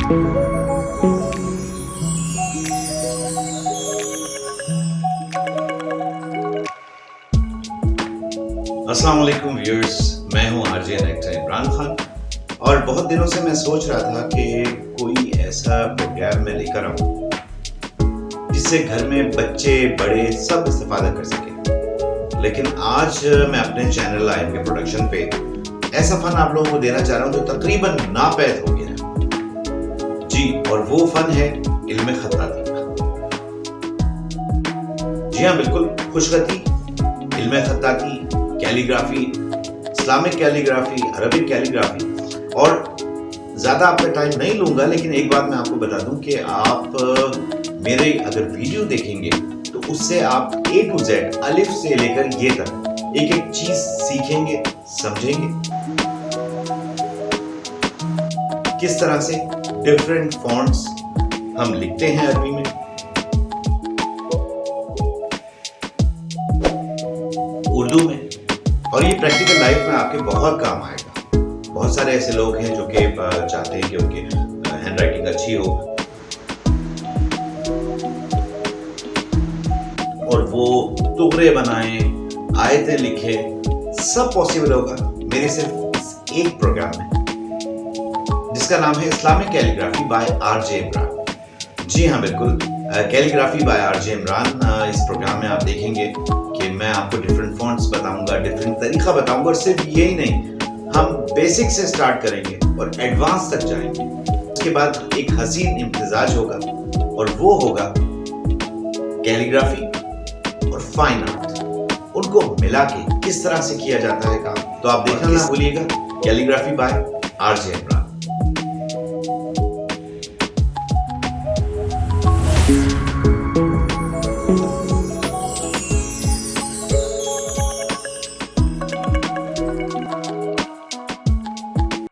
अस्सलाम वालेकुम व्यूअर्स, मैं हूं आरजे एक्टर इमरान खान और बहुत दिनों से मैं सोच रहा था कि कोई ऐसा प्रोग्राम मैं लेकर आऊं जिससे घर में बच्चे बड़े सब इस्तेफादा कर सकें। लेकिन आज मैं अपने चैनल आईएम के प्रोडक्शन पे ऐसा फन आप लोगों को देना चाह रहा हूं जो तकरीबन नापैद हो गया है जी, और वो फन है इल्म खत्ताती का। जी हाँ, बिल्कुल खुशखती, इल्म खत्ताती, calligraphy, Islamic calligraphy, Arabic calligraphy. और ज़्यादा आपका टाइम नहीं लूँगा, लेकिन एक बात मैं आपको बता दूं कि आप मेरे अगर वीडियो देखेंगे तो उससे आप A to Z अलिफ से लेकर ये तक एक एक चीज़ सीखेंगे, समझेंगे। किस तरह से डिफरेंट फॉन्ट्स हम लिखते हैं अरबी में, उर्दू में, और ये प्रैक्टिकल लाइफ में आपके बहुत काम आएगा। बहुत सारे ऐसे लोग हैं जो कि चाहते हैं कि उनकी हैंड राइटिंग अच्छी हो और वो तुगरे बनाएं, आयतें लिखें, सब पॉसिबल होगा मेरे सिर्फ एक प्रोग्राम में जिसका नाम है Islamic calligraphy by RJ Imran. जी हाँ, बिल्कुल, कैलीग्राफी बाय आरजे इमरान। इस प्रोग्राम में आप देखेंगे कि मैं आपको डिफरेंट फॉन्ट्स बताऊंगा, डिफरेंट तरीका बताऊंगा, और सिर्फ यही नहीं, हम बेसिक से स्टार्ट करेंगे और एडवांस तक जाएंगे। उसके बाद एक हसीन इम्तिजाज होगा और वो होगा कैलीग्राफी और फाइन आर्ट। उनको मिला के किस तरह से किया जाता है काम, तो आप देखना ना भूलिएगा। Calligraphy by RJ Imran.